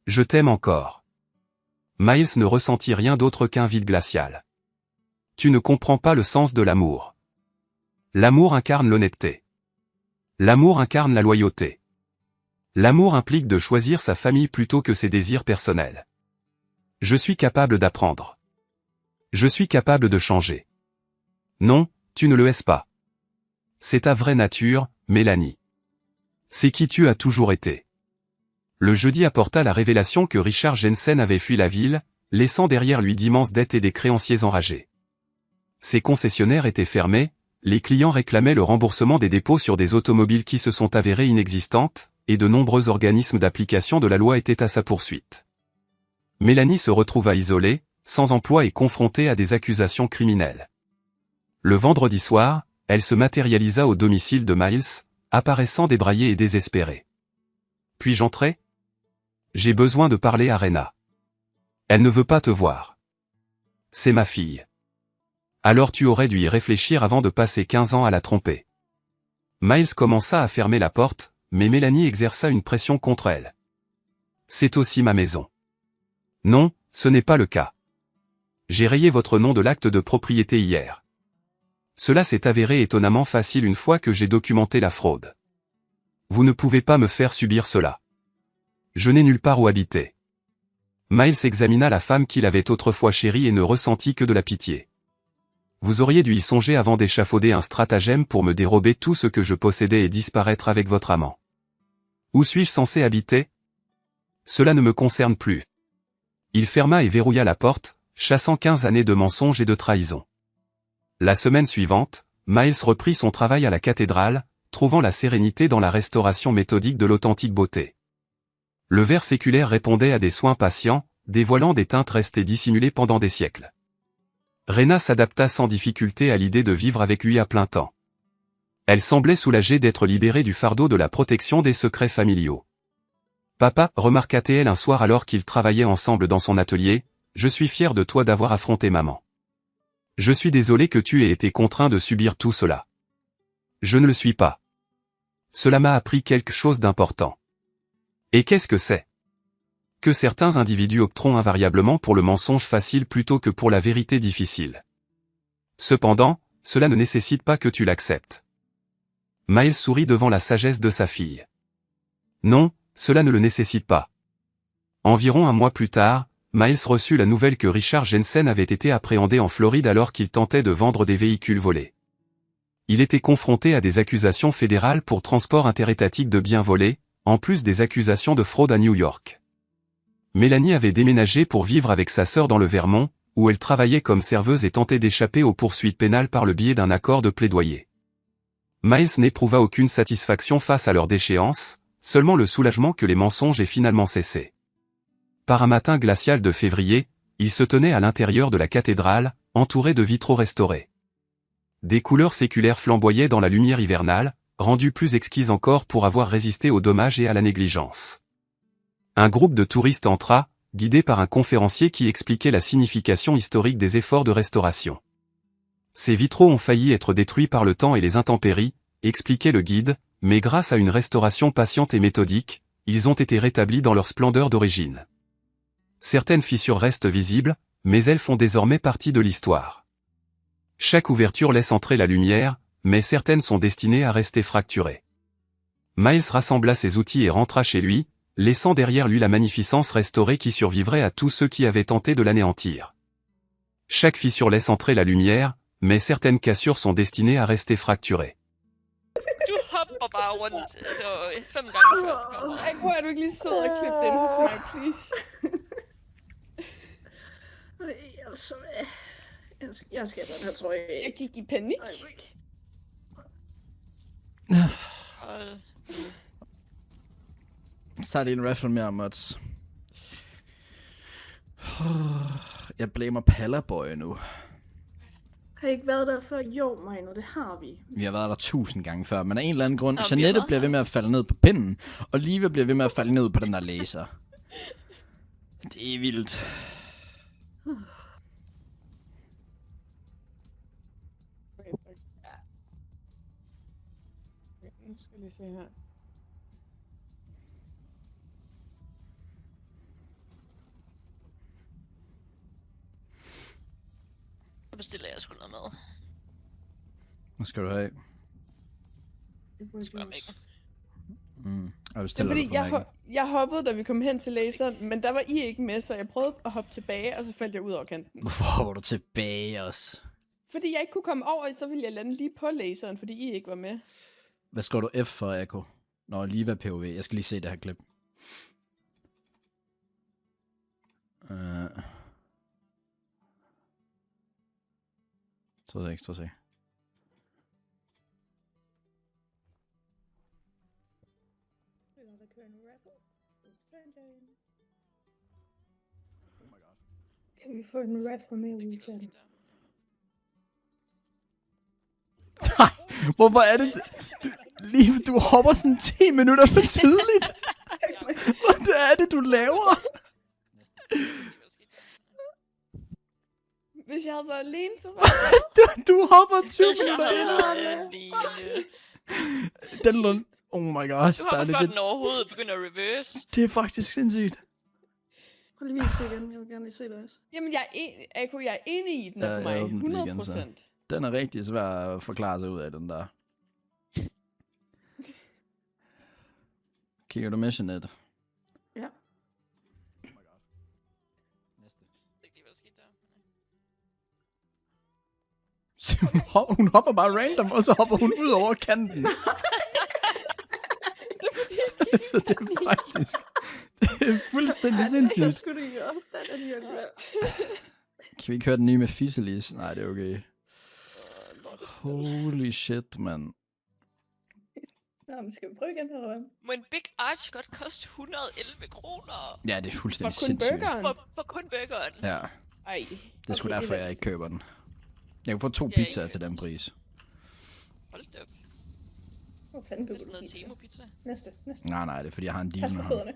A: Je t'aime encore. Miles ne ressentit rien d'autre qu'un vide glacial. Tu ne comprends pas le sens de l'amour. L'amour incarne l'honnêteté. L'amour incarne la loyauté. L'amour implique de choisir sa famille plutôt que ses désirs personnels. Je suis capable d'apprendre. Je suis capable de changer. Non, tu ne le es pas. C'est ta vraie nature, Mélanie. C'est qui tu as toujours été. Le jeudi apporta la révélation que Richard Jensen avait fui la ville, laissant derrière lui d'immenses dettes et des créanciers enragés. Ses concessionnaires étaient fermés, les clients réclamaient le remboursement des dépôts sur des automobiles qui se sont avérées inexistantes, et de nombreux organismes d'application de la loi étaient à sa poursuite. Mélanie se retrouva isolée, sans emploi et confrontée à des accusations criminelles. Le vendredi soir, elle se matérialisa au domicile de Miles, apparaissant débraillée et désespérée. « Puis-je entrer ? J'ai besoin de parler à Rena. Elle ne veut pas te voir. C'est ma fille. Alors tu aurais dû y réfléchir avant de passer 15 ans à la tromper. » Miles commença à fermer la porte, mais Mélanie exerça une pression contre elle. « C'est aussi ma maison. » »« Non, ce n'est pas le cas. J'ai rayé votre nom de l'acte de propriété hier. Cela s'est avéré étonnamment facile une fois que j'ai documenté la fraude. Vous ne pouvez pas me faire subir cela. Je n'ai nulle part où habiter. » Miles examina la femme qu'il avait autrefois chérie et ne ressentit que de la pitié. « Vous auriez dû y songer avant d'échafauder un stratagème pour me dérober tout ce que je possédais et disparaître avec votre amant. Où suis-je censé habiter? Cela ne me concerne plus. » Il ferma et verrouilla la porte, chassant 15 années de mensonges et de trahison. La semaine suivante, Miles reprit son travail à la cathédrale, trouvant la sérénité dans la restauration méthodique de l'authentique beauté. Le verre séculaire répondait à des soins patients, dévoilant des teintes restées dissimulées pendant des siècles. Rena s'adapta sans difficulté à l'idée de vivre avec lui à plein temps. Elle semblait soulagée d'être libérée du fardeau de la protection des secrets familiaux. « Papa, remarqua-t-elle un soir alors qu'ils travaillaient ensemble dans son atelier, je suis fier de toi d'avoir affronté maman. Je suis désolé que tu aies été contraint de subir tout cela. Je ne le suis pas. Cela m'a appris quelque chose d'important. Et qu'est-ce que c'est? Que certains individus opteront invariablement pour le mensonge facile plutôt que pour la vérité difficile. Cependant, cela ne nécessite pas que tu l'acceptes. » Miles sourit devant la sagesse de sa fille. « Non, cela ne le nécessite pas. » Environ un mois plus tard, Miles reçut la nouvelle que Richard Jensen avait été appréhendé en Floride alors qu'il tentait de vendre des véhicules volés. Il était confronté à des accusations fédérales pour transport interétatique de biens volés, en plus des accusations de fraude à New York. Mélanie avait déménagé pour vivre avec sa sœur dans le Vermont, où elle travaillait comme serveuse et tentait d'échapper aux poursuites pénales par le biais d'un accord de plaidoyer. Miles n'éprouva aucune satisfaction face à leur déchéance, seulement le soulagement que les mensonges aient finalement cessé. Par un matin glacial de février, il se tenait à l'intérieur de la cathédrale, entouré de vitraux restaurés. Des couleurs séculaires flamboyaient dans la lumière hivernale, rendues plus exquises encore pour avoir résisté aux dommages et à la négligence. Un groupe de touristes entra, guidé par un conférencier qui expliquait la signification historique des efforts de restauration. Ces vitraux ont failli être détruits par le temps et les intempéries, expliquait le guide, mais grâce à une restauration patiente et méthodique, ils ont été rétablis dans leur splendeur d'origine. Certaines fissures restent visibles, mais elles font désormais partie de l'histoire. Chaque ouverture laisse entrer la lumière, mais certaines sont destinées à rester fracturées. Miles rassembla ses outils et rentra chez lui, laissant derrière lui la magnificence restaurée qui survivrait à tous ceux qui avaient tenté de l'anéantir. Chaque fissure laisse entrer la lumière, mais certaines cassures sont destinées à rester fracturées.
B: Du hopper bare rundt, altså 5 gange før du kommer.
C: Ej, hvor er du ikke lige sød og klippe den hos mig, please.
D: Jeg skal have den her trøje af.
C: Jeg gik i panik.
B: Og
E: Så tager lige en raffle mere, Mats. Jeg blamer Pallaboy nu.
D: Har I ikke været der før? Jo, Mino, det har vi.
E: Vi har været der 1000 gange før, men af en eller anden grund,
B: Nå, vi har
E: Jeanette
B: været
E: bliver
B: her.
E: ved med at falde ned på pinden, og Liva bliver ved med at falde ned på den der laser. Det er vildt.
C: Okay, fuck. Okay, nu skal jeg lige se her.
B: Så bestiller jeg sgu noget mad.
E: Hvad skal du have?
B: Det skal være mega.
E: Jeg
C: Det er
E: bestiller
C: fordi,
E: det på Mac'en.
C: jeg hoppede, da vi kom hen til laseren, men der var I ikke med, så jeg prøvede at hoppe tilbage, og så faldt jeg ud over kanten.
E: Hvorfor var du tilbage også?
C: Fordi jeg ikke kunne komme over, så ville jeg lande lige på laseren, fordi I ikke var med.
E: Hvad skal du F for, Eko? Nå, Liva POV. Jeg skal lige se det her klip. Så se.
D: Kan vi få en raffle med
B: Det
D: ud
B: gik også
D: til?
B: skidt der.
E: Nej, hvorfor er det... Liv, du hopper sådan 10 minutter for tidligt. Hvad er det, du laver?
B: Det gik også skidt der.
C: Hvis jeg havde været alene, så var jeg...
E: Du hopper 20
B: Hvis jeg
E: minutter
B: havde
E: ind.
B: været alene.
E: Den lund... Oh my gosh,
B: Du
E: der er
B: hopper før
E: legit...
B: den overhovedet begynder at reverse.
E: Det er faktisk sindssygt.
D: Prøv lige at se igen. Jeg vil gerne lige se det også.
C: Jamen, jeg er enig i den er på
E: jeg
C: mig.
E: åbner den lige igen,
C: 100%.
E: Den er rigtig svær at forklare sig ud af, den der. Kigger du med, Jeanette?
D: Ja.
B: Det gik også skidt der.
E: Hun hopper bare random, og så hopper hun ud over kanten. Så det er faktisk... Det er fuldstændig sindssygt.
D: Jeg skulle ikke op. Den er lige godt.
E: Kan vi ikke høre den nye med Fisselis? Nej, det er okay. Holy shit, mand.
D: Nå, men skal vi prøve igen, eller hvad?
B: Må en Big Arch godt koste 111 kroner?
E: Ja, det er
C: For
E: fuldstændig
C: kun
E: sindssygt.
C: burgeren.
B: For kun burgeren.
E: Ja,
C: Ej.
E: det er sgu
D: Okay,
E: derfor,
D: det er
E: jeg ikke køber den. Jeg kan få 2
B: Jeg er
E: pizzaer
B: ikke
E: til den
B: køber
E: pris.
B: Hold da op.
D: Hvor fanden
B: Det
D: køber
B: er
D: du
B: noget
D: pizza?
B: Temo-pizza.
D: Næste.
E: Nej, det er fordi, jeg har en deal
D: Pas
E: med
D: på
E: ham.
D: fødderne.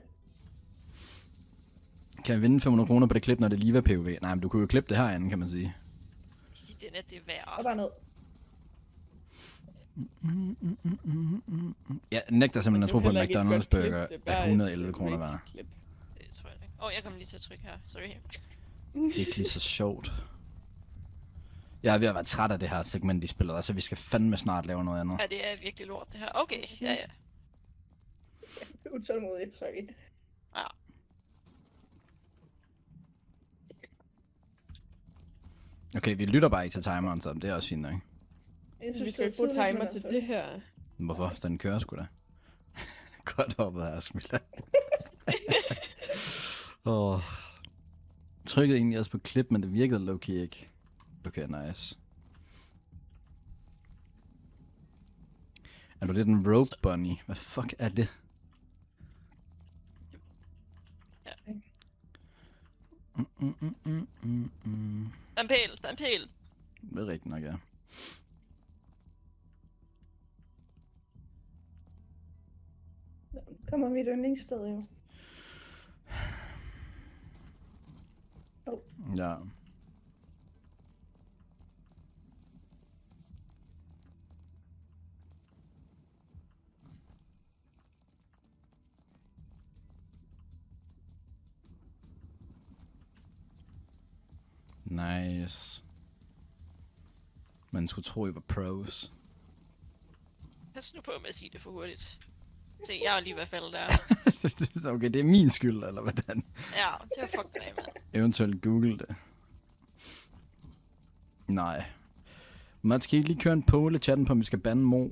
E: Kan jeg vinde 500 kroner på det klip, når det lige var POV? Nej, men du kunne jo klippe det herinde, kan man sige.
B: I den er det værd.
D: Og bare ned.
E: Jeg nægter simpelthen at tro på, at
C: Heller ikke et
E: McDonald's
C: godt klip,
E: burger
C: det
E: er
B: altså,
C: bare
E: 111
C: et
E: kroner
C: rich
E: værd.
C: klip.
B: Det tror jeg ikke. Jeg kommer lige til at trykke her. Sorry.
E: Ikke lige så sjovt. Jeg er ved at være træt af det her segment, de spiller, altså vi skal fandme snart lave noget andet.
B: Ja, det er virkelig lort det her. Okay, ja.
D: Jeg er utålmodig, sorry.
B: Ja.
E: Okay, vi lytter bare ikke til timeren, så det er også fint nok.
D: Jeg
C: Vi
D: det
C: skal
D: er
C: ikke bruge
D: tidligt,
C: timer
D: men
C: til
D: altså-
C: det her.
E: Hvorfor? Den kører sgu da. Godt hoppet her, Smilla. Trykkede egentlig også på klip, men det virkede low-key ikke. Okay, nice. Er du lidt en rope bunny? Hvad fuck er det?
B: Ja.
E: Mm.
B: Der er en pæl, der er en pæl.
E: Det er rigtigt nok, ja.
D: Kommer mit yndlingssted jo.
E: Ja. Nice. Man skulle tro, I var pros.
B: Pas nu på med at sige det for hurtigt. Se, jeg er lige i hvert fald der.
E: Okay, det er min skyld, eller hvordan?
B: Ja, det var fucking af, mand.
E: Eventuelt google det. Nej. Mats, kan I ikke lige køre en poll i chatten på, om vi skal bande Mo?